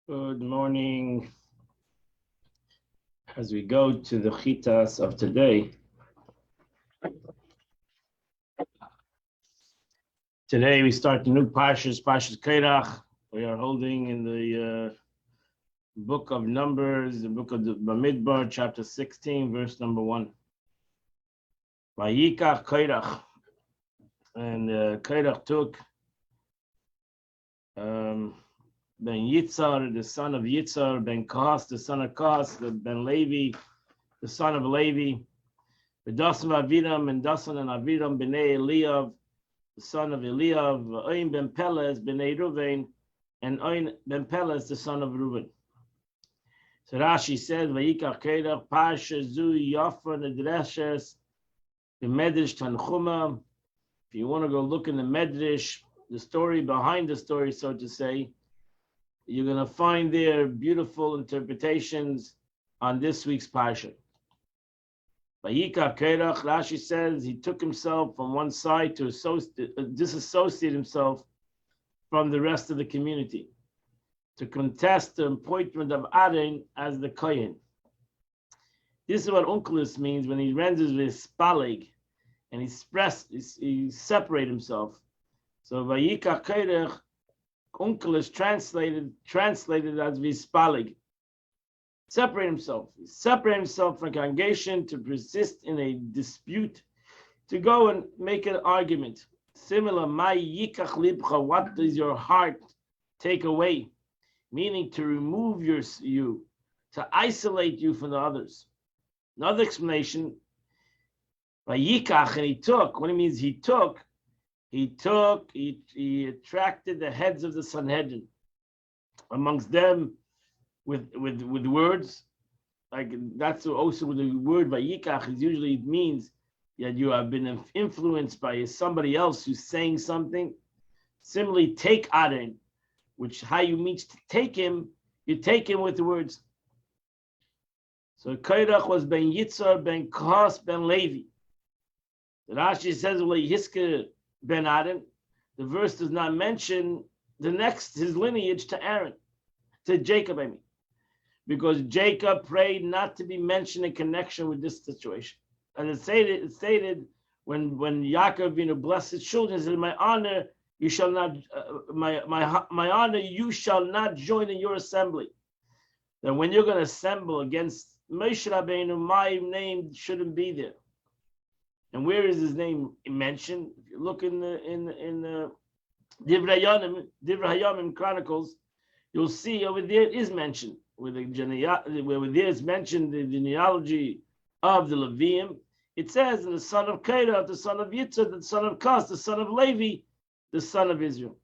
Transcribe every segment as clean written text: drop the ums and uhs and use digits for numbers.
Good morning. As we go to the chitas of today, we start the new Parshas Kairach. We are holding in the book of Numbers, the book of the Bamidbar, chapter 16, verse number 1. Vayikach Kairach. And Kairach took Ben Yitzhar, the son of Yitzhar, Ben Kahas, the son of Kahas, Ben Levi, the son of Levi, Dasan Aviram, and Dasan and Aviram, Bnei Eliav, the son of Eliav, Oin ben Pelez, Bnei Ruvain, and Oin ben Pelez, the son of Reuben. So Rashi says, Vayikach Kairach, Parsha Zu Yafa Nedreshes, the Medrash Tanchuma. If you want to go look in the Medrash, the story behind the story, so to say, you're going to find there beautiful interpretations on this week's Parsha. Vayikach Kairach, Rashi says, he took himself from one side to disassociate himself from the rest of the community, to contest the appointment of Aaron as the Kohen. This is what Unkelos means when he renders with spalig, and he separated himself. So Vayikach Kairach, Unkelos translated as vispalig. Separate himself. He separated himself from the congregation to persist in a dispute, to go and make an argument. Similar, my yikach libcha, what does your heart take away? Meaning to remove you, to isolate you from the others. Another explanation, by yikach, and he took, what it means he attracted the heads of the Sanhedrin. Amongst them, with words, like that's also with the word vayikach is usually it means that you have been influenced by somebody else who's saying something. Similarly, take Aaron, which how you mean to take him, you take him with the words. So Kairach was ben Yitzhar, ben Kahas, ben Levi. The Rashi says Hisker ben Aaron. The verse does not mention his lineage to Aaron, to Jacob, I mean. Because Jacob prayed not to be mentioned in connection with this situation. And it stated when Yaakov blessed his children, he said, my honor, you shall not, my honor, you shall not join in your assembly. That when you're going to assemble against Moshe Rabbeinu, my name shouldn't be there. And where is his name mentioned? If you look in the Divrei Hayamim Chronicles, you'll see over there it is mentioned. Where there is mentioned the genealogy of the Levium, it says, and the son of Kairach, the son of Yitzhak, the son of Kas, the son of Levi, the son of Israel.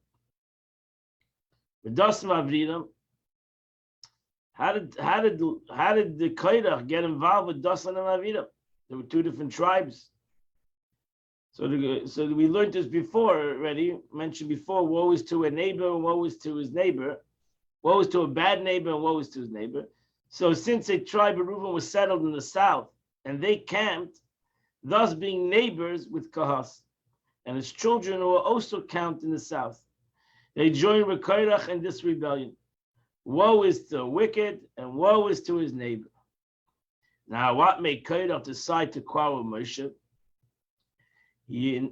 The Dasan Avridim. How did the Kairach get involved with Dasan and Avridim? There were two different tribes. So we learned this before already, mentioned before, woe is to a neighbor, woe is to his neighbor. Woe is to a bad neighbor and woe is to his neighbor. So since a tribe of Reuben was settled in the south and they camped, thus being neighbors with Kahas, and his children who were also camped in the south, they joined with Kairach in this rebellion. Woe is to the wicked and woe is to his neighbor. Now what made Kairach decide to quarrel with Moshe? He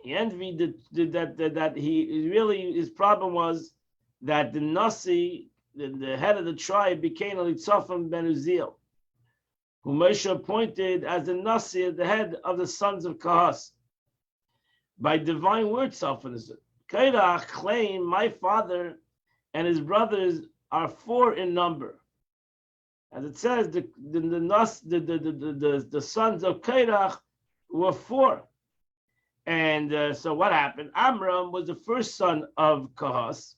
envied that he really, his problem was that the Nasi, the head of the tribe, became Elitzaphan ben Uziel, who Moshe appointed as the Nasi, the head of the sons of Kahas. By divine word, Kairach claimed, my father and his brothers are 4 in number. As it says, the sons of Kairach were 4. And so what happened? Amram was the first son of Kahas,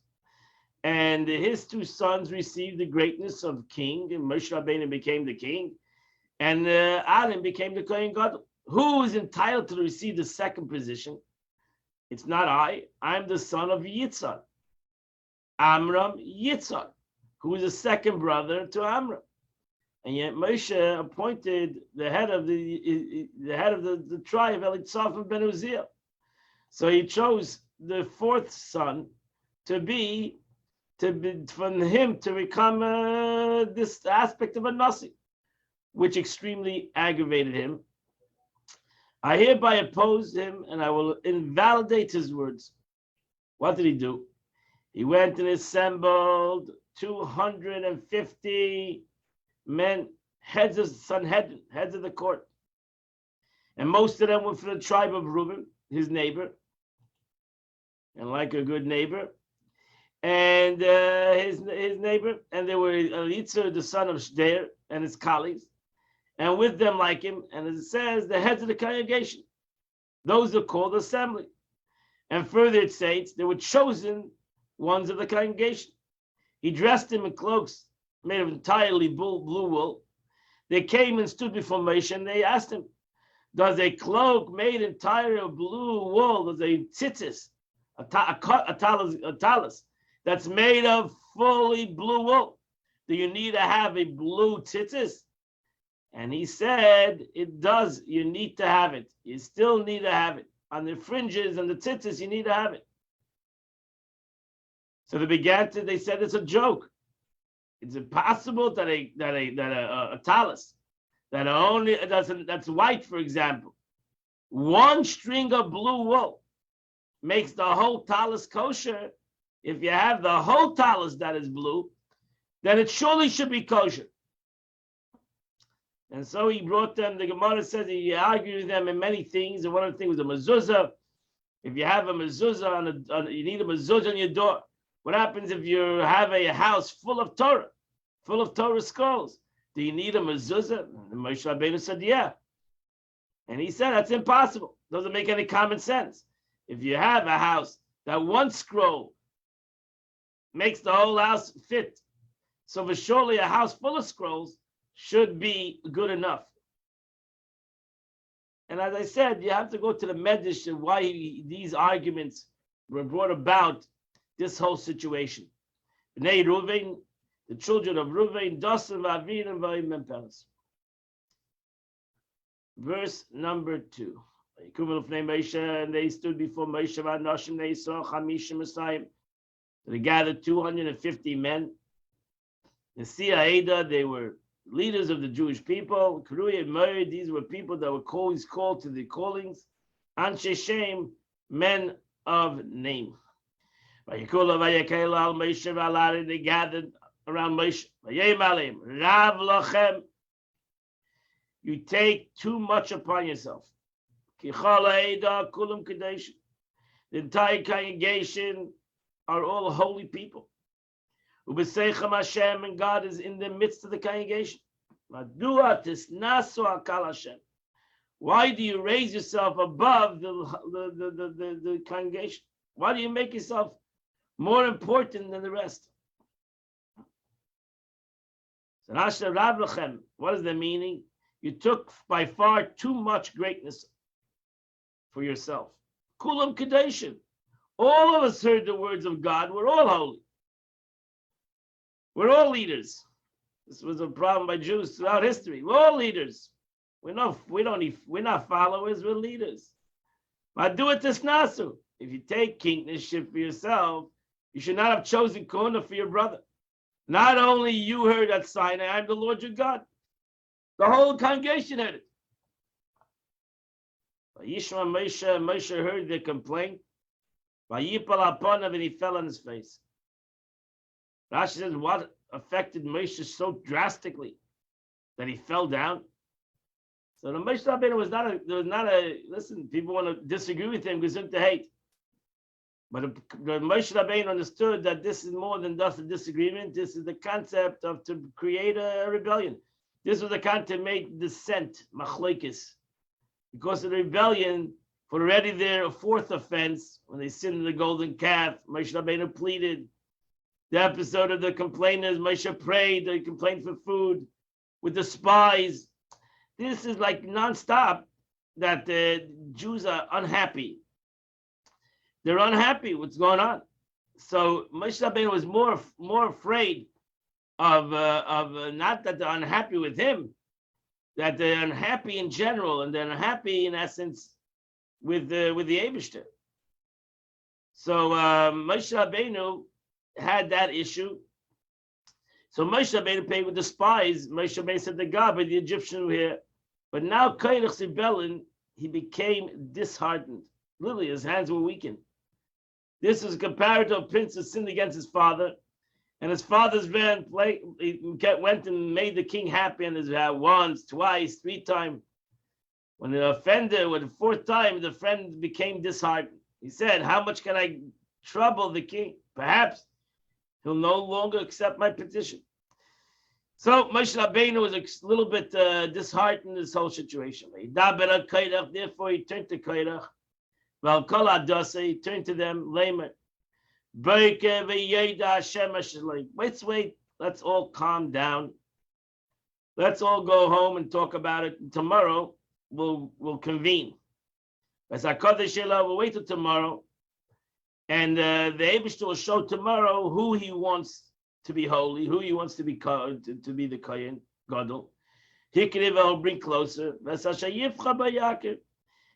and his 2 sons received the greatness of king, and Moshe Rabbeinu became the king, and Aaron became the Kohen Gadol. Who is entitled to receive the second position? It's not I. I'm the son of Yitzhak. Amram Yitzhak, who is the second brother to Amram. And yet Moshe appointed the head of the tribe, Elitzaphan ben Uziel. So he chose the 4th son to from him to become this aspect of a nasi, which extremely aggravated him. I hereby oppose him, and I will invalidate his words. What did he do? He went and assembled 250 men, heads of Sanhedrin, heads of the court. And most of them were from the tribe of Reuben, his neighbor, and like a good neighbor. And his neighbor, and they were Eliezer, the son of Shdeir, and his colleagues, and with them like him, and as it says, the heads of the congregation. Those are called assembly. And further it states, they were chosen ones of the congregation. He dressed them in cloaks made of entirely blue wool. They came and stood before Moshe, and they asked him, does a cloak made entirely of blue wool, does a tzitzis, a talus, that's made of fully blue wool, do you need to have a blue tzitzis? And he said, it does. You need to have it. You still need to have it. On the fringes and the tzitzis, you need to have it. So they said it's a joke. It's impossible that a talus that's white, for example, one string of blue wool makes the whole talus kosher. If you have the whole talus that is blue, then it surely should be kosher. And so he brought them, the Gemara says he argued with them in many things, and one of the things was a mezuzah. If you have a mezuzah, you need a mezuzah on your door. What happens if you have a house full of Torah scrolls? Do you need a mezuzah? And Moshe Rabbeinu said, yeah. And he said, that's impossible. Doesn't make any common sense. If you have a house that one scroll makes the whole house fit, so for surely a house full of scrolls should be good enough. And as I said, you have to go to the Medrash and why these arguments were brought about this whole situation. Bnei Ruvain, the children of Ruvain, Dosan, Vavin, and Vayim Peres. Verse number 2. And they stood before Moshe Vanoshim, they saw Chamishim Messiah. They gathered 250 men. The Si'aida, they were leaders of the Jewish people. These were people that were always called to the callings. Anshe Shem, men of name. They gathered around Moshe. Rav lachem, you take too much upon yourself. The entire congregation are all holy people. Hashem, and God is in the midst of the congregation. Why do you raise yourself above the congregation? Why do you make yourself more important than the rest? What is the meaning? You took by far too much greatness for yourself. Kulam Kadeshim. All of us heard the words of God. We're all holy. We're all leaders. This was a problem by Jews throughout history. We're all leaders. We're not followers, we're leaders. But do it this nasu. If you take kingship for yourself, you should not have chosen Kona for your brother. Not only you heard at Sinai, I'm the Lord your God. The whole congregation heard it. Moshe heard their complaint. And he fell on his face. Rashi says, what affected Moshe so drastically that he fell down? So the Moshe Rabbeinu was not a, listen, people want to disagree with him because to hate. But the Moshe Rabbeinu understood that this is more than just a disagreement. This is the concept of to create a rebellion. This was the concept to make dissent, machlokes. Because of the rebellion, for already their fourth offense, when they sinned in the golden calf, Moshe Rabbeinu pleaded. The episode of the complainers, Moshe prayed, they complained for food with the spies. This is like nonstop that the Jews are unhappy. They're unhappy what's going on. So Moshe Rabbeinu was more afraid of not that they're unhappy with him, that they're unhappy in general, and they're unhappy in essence with the Eibishter. So Moshe Rabbeinu had that issue. So Moshe Rabbeinu paid with the spies. Moshe Rabbeinu said to God, but the Egyptians were here. But now Kairach Sibelin, he became disheartened. Literally, his hands were weakened. This is compared to a prince who sinned against his father. And his father's man went and made the king happy, and his once, twice, 3 times. When the offender, with the 4th time, the friend became disheartened. He said, how much can I trouble the king? Perhaps he'll no longer accept my petition. So Moshe Rabbeinu was a little bit disheartened in this whole situation. Therefore, he turned to Kairach. He turned to them, Lamer. Wait, let's all calm down. Let's all go home and talk about it. Tomorrow we'll convene. We'll wait till tomorrow. And the Eibishter will show tomorrow who he wants to be holy, who he wants to be the Kohen Gadol. He'll bring closer.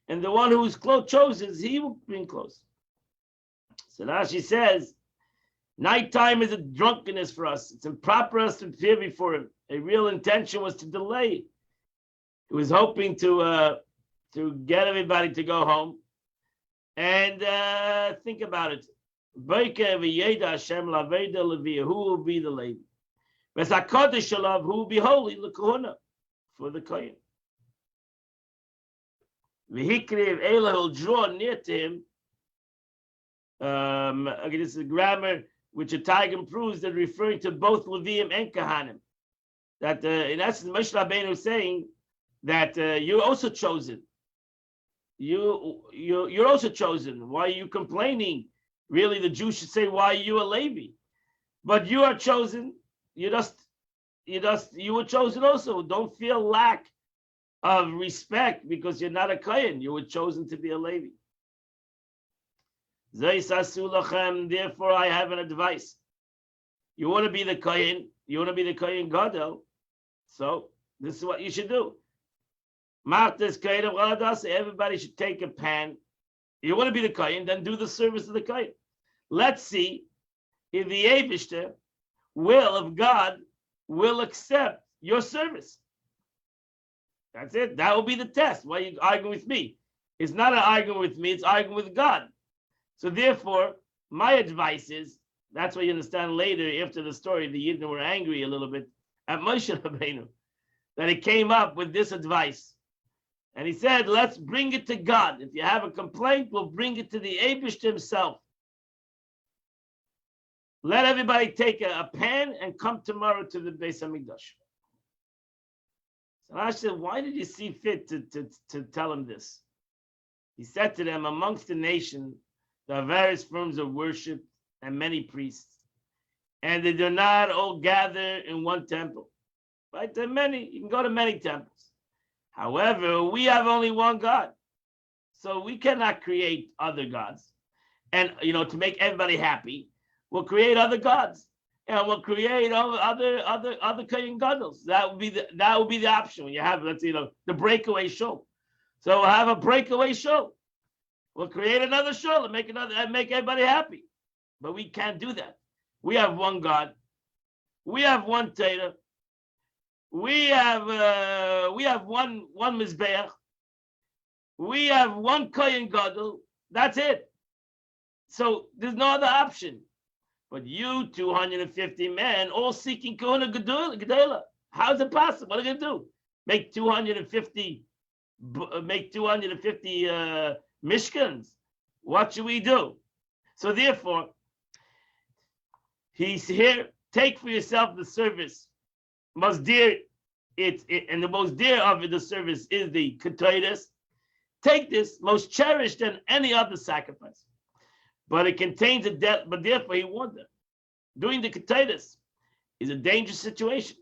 And the one who's chosen, he will bring close. So Rashi says, nighttime is a drunkenness for us. It's improper us to appear before him. A real intention was to delay. He was hoping to get everybody to go home and think about it. Who will be the lady? Who will be holy? For the Kohen. V'hikriv Elah will draw near to him. Okay, this is a grammar which a Targum proves that referring to both Leviim and Kahanim. That in essence, Moshe Rabbeinu is saying that you're also chosen. You're also chosen. Why are you complaining? Really, the Jews should say, "Why are you a Levi?" But you are chosen. You were chosen also. Don't feel lack of respect because you're not a Kohen. You were chosen to be a Levi. Therefore, I have an advice. You want to be the Kohen. You want to be the Kohen Gadol. So this is what you should do. Everybody should take a pan. You want to be the Kohen, then do the service of the Kohen. Let's see if the Eibishter will of God will accept your service. That's it. That will be the test. Why are you arguing with me? It's not an argument with me, it's arguing with God. So therefore, my advice is, that's why you understand later, after the story, the Yidden were angry a little bit at Moshe Rabbeinu, that he came up with this advice. And he said, let's bring it to God. If you have a complaint, we'll bring it to the Eibishter himself. Let everybody take a pan and come tomorrow to the Beis Hamikdash. So I said, why did you see fit to tell him this? He said to them, amongst the nation, there are various forms of worship and many priests. And they do not all gather in one temple. Right? There are many, you can go to many temples. However, we have only one God. So we cannot create other gods. And, to make everybody happy, we'll create other gods. And we'll create other Kohen Gadol. That would be the option when you have, the breakaway show. So we'll have a breakaway show. We'll create another show and make everybody happy. But we can't do that. We have one God. We have one Torah. We have one Mizbeach. We have one Kohen Gadol. That's it. So there's no other option. But you 250 men all seeking Kohuna Gedola. How is it possible? What are they going to do? Make 250 Mishkans? What should we do? So therefore, he's here. Take for yourself the service. Most dear, and the most dear of it, the service is the Ketores. Take this, most cherished than any other sacrifice. But it contains a death. But therefore, he warned them. Doing the Ketores is a dangerous situation.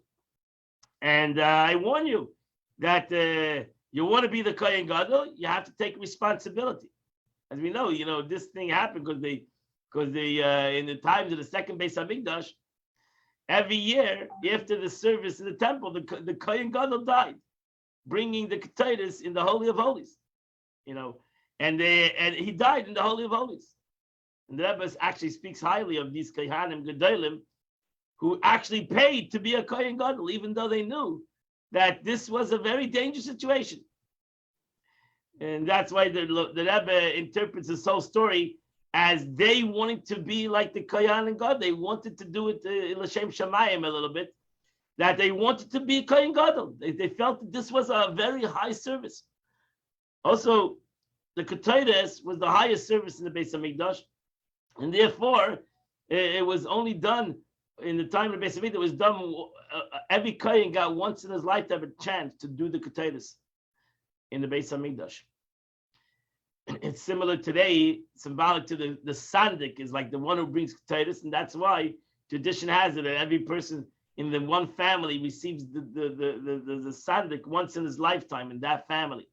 And I warn you that you want to be the Kohen Gadol, you have to take responsibility. As we know, this thing happened because they in the times of the second Beis Hamikdash, every year after the service in the temple, the Kohen Gadol died, bringing the Ketores in the Holy of Holies. And he died in the Holy of Holies. And the Rebbe actually speaks highly of these Kohanim Gedolim who actually paid to be a Kohen Gadol, even though they knew that this was a very dangerous situation. And that's why the Rebbe interprets this whole story as they wanted to be like the Kohen and God. They wanted to do it in L'Shem Shamayim a little bit, that they wanted to be Kohen Gadol. They felt that this was a very high service. Also, the Ketores was the highest service in the Beis HaMikdash, and therefore, it was only done in the time of the Beis HaMikdash. It was done, every Kohen got once in his life to have a chance to do the Ketores in the Beis HaMikdash. It's similar today, symbolic to the Sandik is like the one who brings Ketores, and that's why tradition has it that every person in the one family receives the Sandik once in his lifetime in that family.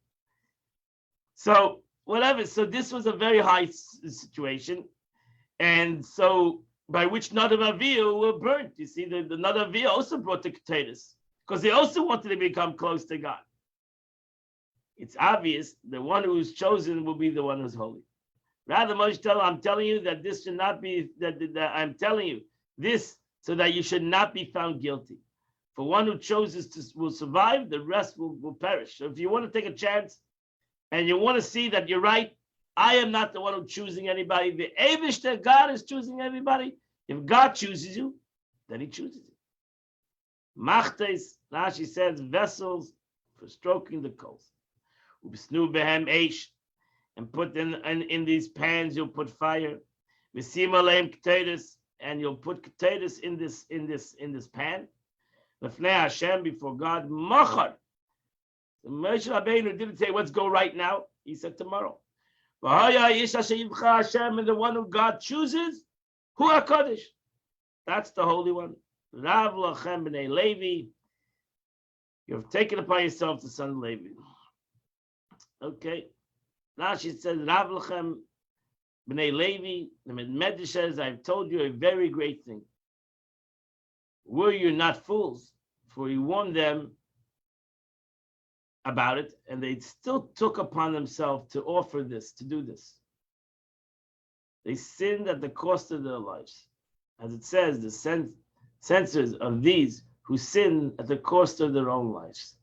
So whatever, so this was a very high situation, and so by which Nadav Avihu were burnt. You see, the Nadav Avihu also brought the Ketores because they also wanted to become close to God. It's obvious the one who is chosen will be the one who's holy. Rather, Moshe tell, I'm telling you that this should not be, that I'm telling you this so that you should not be found guilty. For one who chooses to will survive, the rest will perish. So if you want to take a chance and you want to see that you're right, I am not the one who's choosing anybody. The Avish that God is choosing everybody. If God chooses you, then he chooses you. Machtes, Rashi says, vessels for stroking the coals. Ubsnu behem eish, and put in these pans you'll put fire. V'sim aleim ketores, and you'll put ketores in this pan. Lefnei Hashem, before God, machar. So Moshe Rabbeinu didn't say, let's go right now. He said tomorrow. Hashem, and the one who God chooses, Hu HaKadosh. That's the Holy One. Rav lachem b'nei Levi. You've taken upon yourself the son of Levi. Okay. Rashi says, Rav lachem b'nei Levi. The Medrash says, I've told you a very great thing. Were you not fools? For he warned them about it, and they still took upon themselves to offer this, to do this. They sinned at the cost of their lives. As it says, the censors of these who sin at the cost of their own lives.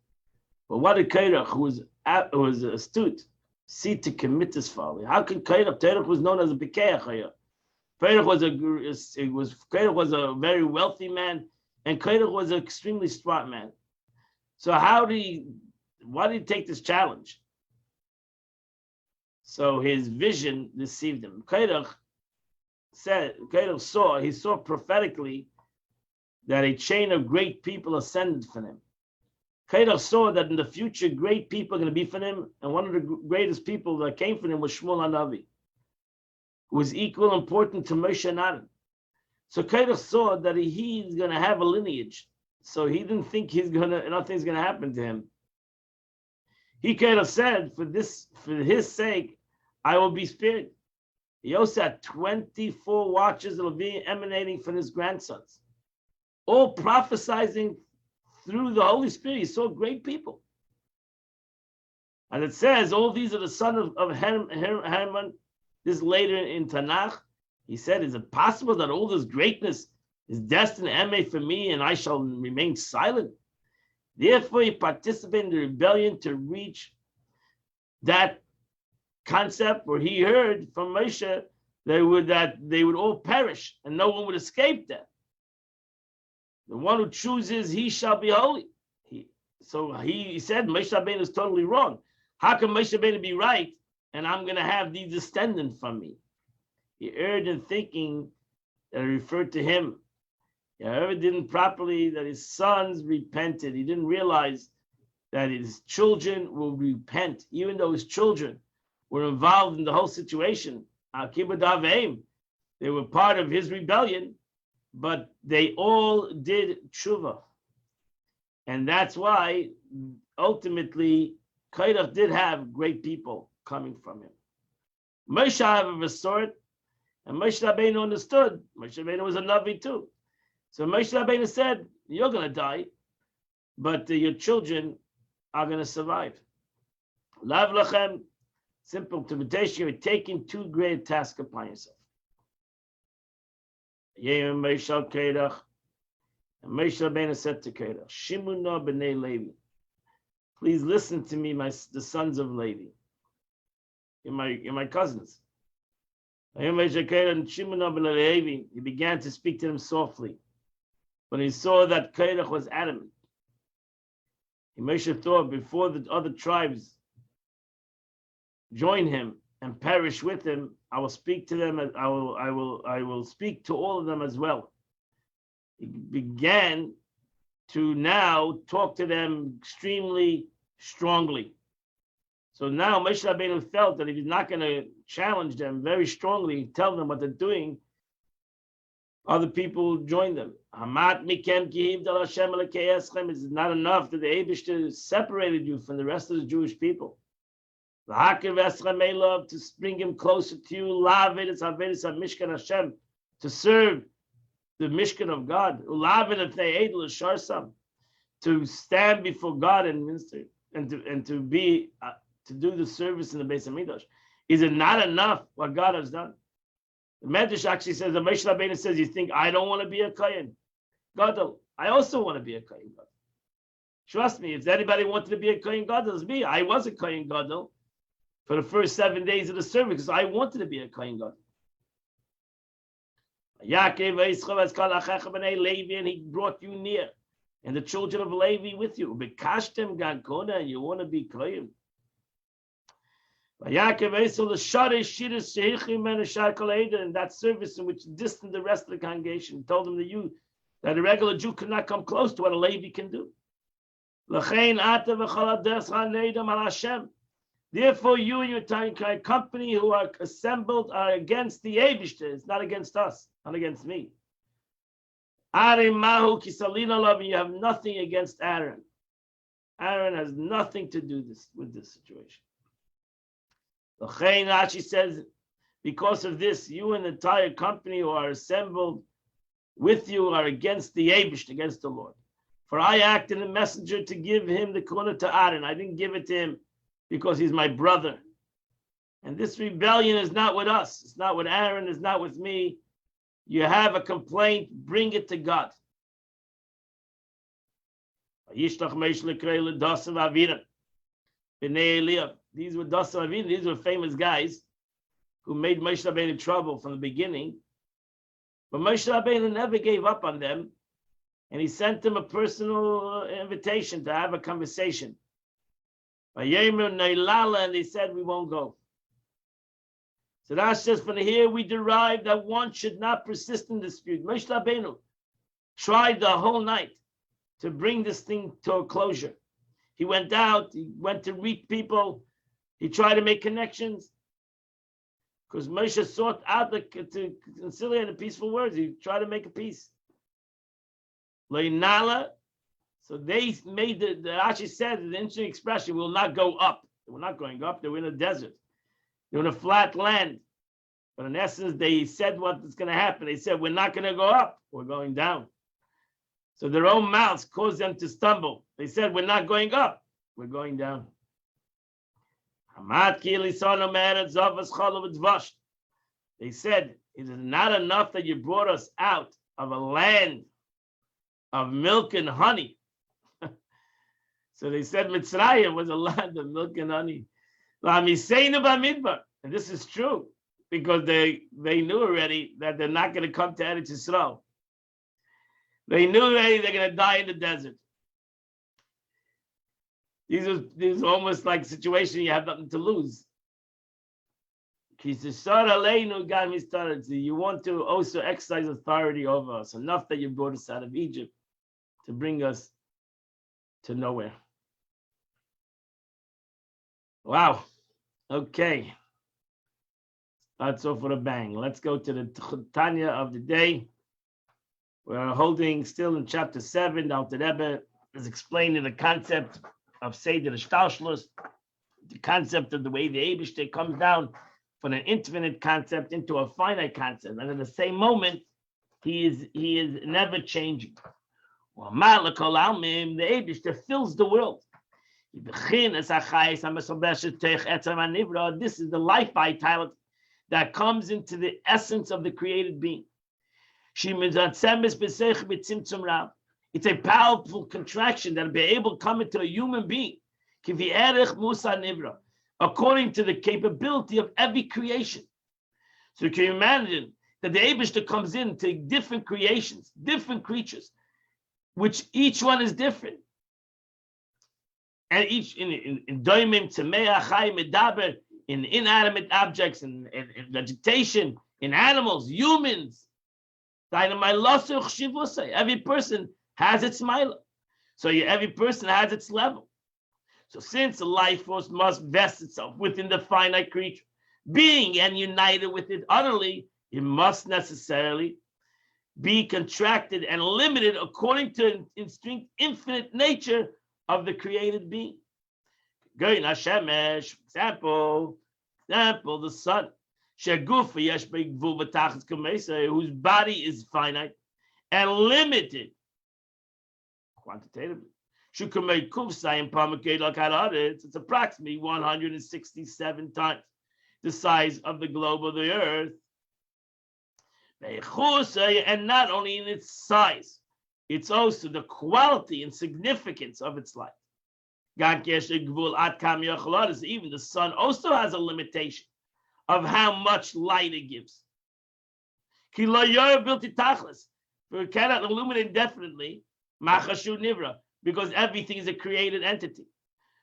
But what did Kairach, who was astute, see to commit this folly? How can Kairach was known as a Bekeach. Kairach was a very wealthy man, and Kairach was an extremely smart man. So why did he take this challenge? So his vision deceived him. Kairach saw prophetically that a chain of great people ascended from him. Kairach saw that in the future, great people are going to be from him, and one of the greatest people that came from him was Shmuel HaNavi, who was equal important to Moshe and Aaron. So Kairach saw that he's going to have a lineage, so he didn't think nothing's going to happen to him. He Kairach said, for his sake, I will be spared. He also had 24 watches that will be emanating from his grandsons, all prophesizing through the Holy Spirit. He saw great people. And it says, all these are the son of Herman. This later in Tanakh. He said, is it possible that all this greatness is destined to emanate from me and I shall remain silent? Therefore, he participated in the rebellion to reach that concept where he heard from Moshe that they would all perish and no one would escape death. The one who chooses, he shall be holy. So he said Moshe Rabbeinu is totally wrong. How can Moshe Rabbeinu be right and I'm going to have these descendants from me? He erred in thinking that it referred to him. However, didn't properly that his sons repented. He didn't realize that his children will repent, even though his children were involved in the whole situation. They were part of his rebellion, but they all did tshuva. And that's why ultimately Kairach did have great people coming from him. Moshe, however, saw it, and Moshe Rabbeinu understood. Moshe Rabbeinu was a Navi too. So Moshe Rabbeinu said, you're going to die, but your children are going to survive. Lav lachem, simple interpretation, you're taking too great a task upon yourself. And Moshe Rabbeinu said to Korach, Shimuna b'nei Levi, please listen to me, the sons of Levi, you're my cousins. He began to speak to them softly. When he saw that Korach was adamant, Moshe thought, before the other tribes join him and perish with him, I will speak to them. I will speak to all of them as well. He began to now talk to them extremely strongly. So now Moshe Rabbeinu felt that if he's not going to challenge them very strongly, tell them what they're doing, other people join them. Is it not enough that the Eibishter separated you from the rest of the Jewish people? To bring him closer to you, to serve the Mishkan of God, to stand before God and minister, and to be to do the service in the Beis Hamikdash. Is it not enough what God has done? The Medrash actually says, the Moshe Rabbeinu says, you think I don't want to be a Kohen Gadol? I also want to be a Kohen Gadol. Trust me, if anybody wanted to be a Kohen Gadol, it's me. I was a Kohen Gadol for the first 7 days of the service because I wanted to be a Kohen Gadol. And he brought you near, and the children of Levi with you. Bekashtem Gankona, and you want to be Kohen. And that service in which distanced the rest of the congregation, told them that a regular Jew could not come close to what a Levi can do. Therefore, you and your entire company who are assembled are against the Eibishter. It's not against us, not against me. And you have nothing against Aaron. Aaron has nothing to do with this situation. She says, because of this, you and the entire company who are assembled with you are against the Eibush, against the Lord. For I acted a messenger to give him the korah to Aaron. I didn't give it to him because he's my brother. And this rebellion is not with us. It's not with Aaron. It's not with me. You have a complaint, bring it to God. These were Dasan Avinu. These were famous guys who made Moshe Rabbeinu trouble from the beginning. But Moshe Rabbeinu never gave up on them, and he sent them a personal invitation to have a conversation. And they said, we won't go. So that's just from here we derive that one should not persist in dispute. Moshe Rabbeinu tried the whole night to bring this thing to a closure. He went out, he went to reach people, he tried to make connections. Because Moshe sought out to conciliate in peaceful words. He tried to make a peace. Leinala. So they made the Rashi said the interesting expression, will not go up. They were not going up, they were in a desert. They were in a flat land. But in essence, they said what's going to happen. They said, we're not going to go up, we're going down. So their own mouths caused them to stumble. They said, we're not going up, we're going down. They said, it is not enough that you brought us out of a land of milk and honey. So they said Mitzrayim was a land of milk and honey. And this is true because they knew already that they're not going to come to Eretz Yisrael. They knew already they're going to die in the desert. These are almost like a situation you have nothing to lose. You want to also exercise authority over us, enough that you brought us out of Egypt to bring us to nowhere. Wow. Okay. That's all for the bang. Let's go to the Tanya of the day. We're holding still in chapter 7. Now the Rebbe is explaining the concept of Seder Shtalshlus, the concept of the way the Eibishter comes down from an infinite concept into a finite concept, and at the same moment, he is never changing. Well, the Eibishter fills the world. This is the life vitality that comes into the essence of the created being. It's a powerful contraction that will be able to come into a human being according to the capability of every creation. So can you imagine that the Eibishter comes into different creations, different creatures, which each one is different. And each in doimim, tzemeach, chai, medaber, in inanimate objects, in vegetation, in animals, humans. Every person has its mila. So every person has its level. So since the life force must vest itself within the finite creature, being and united with it utterly, it must necessarily be contracted and limited according to instinct, infinite nature of the created being. Example, the sun, whose body is finite and limited quantitatively. It's approximately 167 times the size of the globe of the earth. And not only in its size, it's also the quality and significance of its light. Even the sun also has a limitation of how much light it gives. It cannot illuminate indefinitely, because everything is a created entity.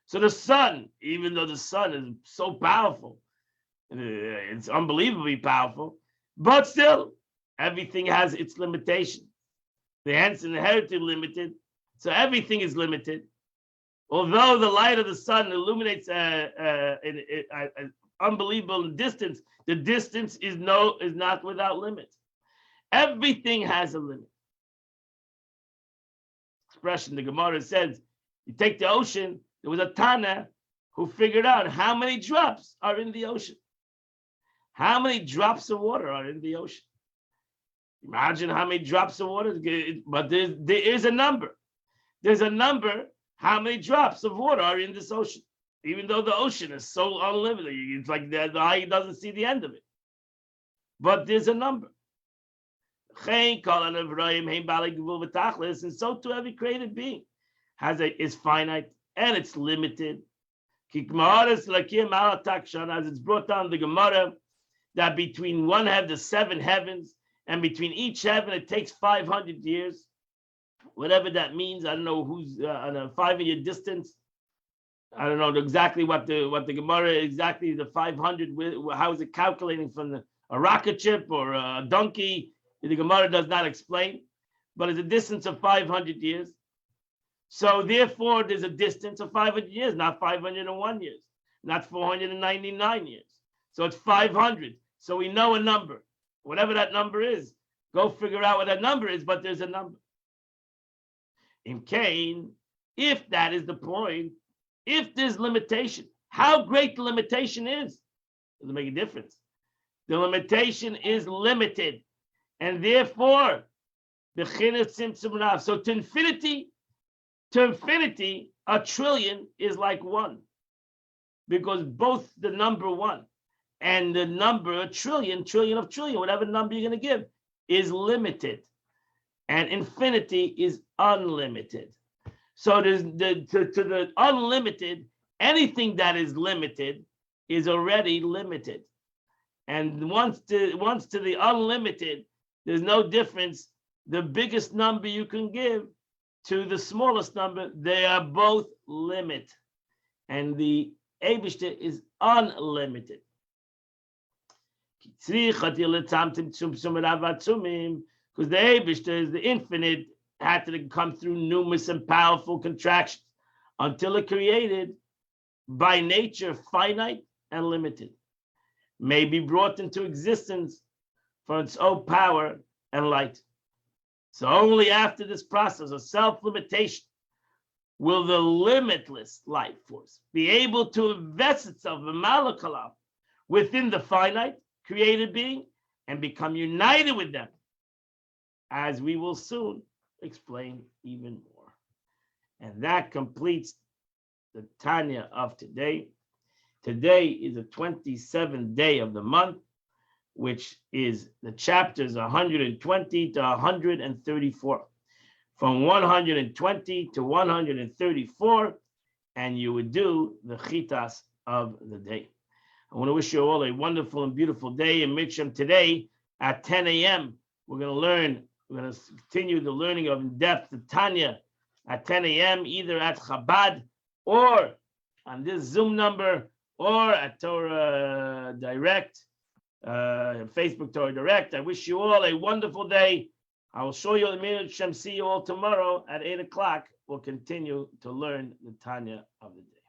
So the sun, even though the sun is so powerful, it's unbelievably powerful, but still, everything has its limitation. Hence, inherently limited. So everything is limited. Although the light of the sun illuminates an unbelievable distance, the distance is not without limits. Everything has a limit. Expression, the Gemara says, you take the ocean, there was a Tanya who figured out how many drops are in the ocean. How many drops of water are in the ocean? Imagine how many drops of water, but there is a number. There's a number how many drops of water are in this ocean, even though the ocean is so unlimited. It's like the eye doesn't see the end of it. But there's a number. And so too every created being is finite and it's limited. As it's brought down the Gemara, that between one heaven, the 7 heavens, and between each heaven, it takes 500 years. Whatever that means, I don't know who's on a 5-year distance. I don't know exactly what the Gemara exactly the 500. How is it calculating from a rocket ship or a donkey? The Gemara does not explain, but it's a distance of 500 years. So therefore, there's a distance of 500 years, not 501 years, not 499 years. So it's 500. So we know a number. Whatever that number is, go figure out what that number is, but there's a number. In Cain, if that is the point, if there's limitation, how great the limitation is, doesn't make a difference. The limitation is limited, and therefore, so to infinity, a trillion is like 1, because both the number 1 and the number a trillion of trillion, whatever number you're going to give, is limited. And infinity is unlimited. So to the unlimited, anything that is limited is already limited. And once to the unlimited, there's no difference. The biggest number you can give to the smallest number, they are both limit. And the Eibishter is unlimited. Because the Eibishter is the infinite, had to come through numerous and powerful contractions until it created, by nature, finite and limited, may be brought into existence for its own power and light. So only after this process of self-limitation will the limitless life force be able to invest itself in malakalam within the finite created being and become united with them, as we will soon explain even more. And that completes the Tanya of today. Today is the 27th day of the month, which is the chapters 120 to 134. From 120 to 134, and you would do the chitas of the day. I want to wish you all a wonderful and beautiful day. And Miksham, today at 10 a.m., we're going to continue the learning of in-depth the Tanya at 10 a.m., either at Chabad or on this Zoom number or at Torah Direct, Facebook Torah Direct. I wish you all a wonderful day. I will show you the minute Shem. See you all tomorrow at 8 o'clock. We'll continue to learn the Tanya of the day.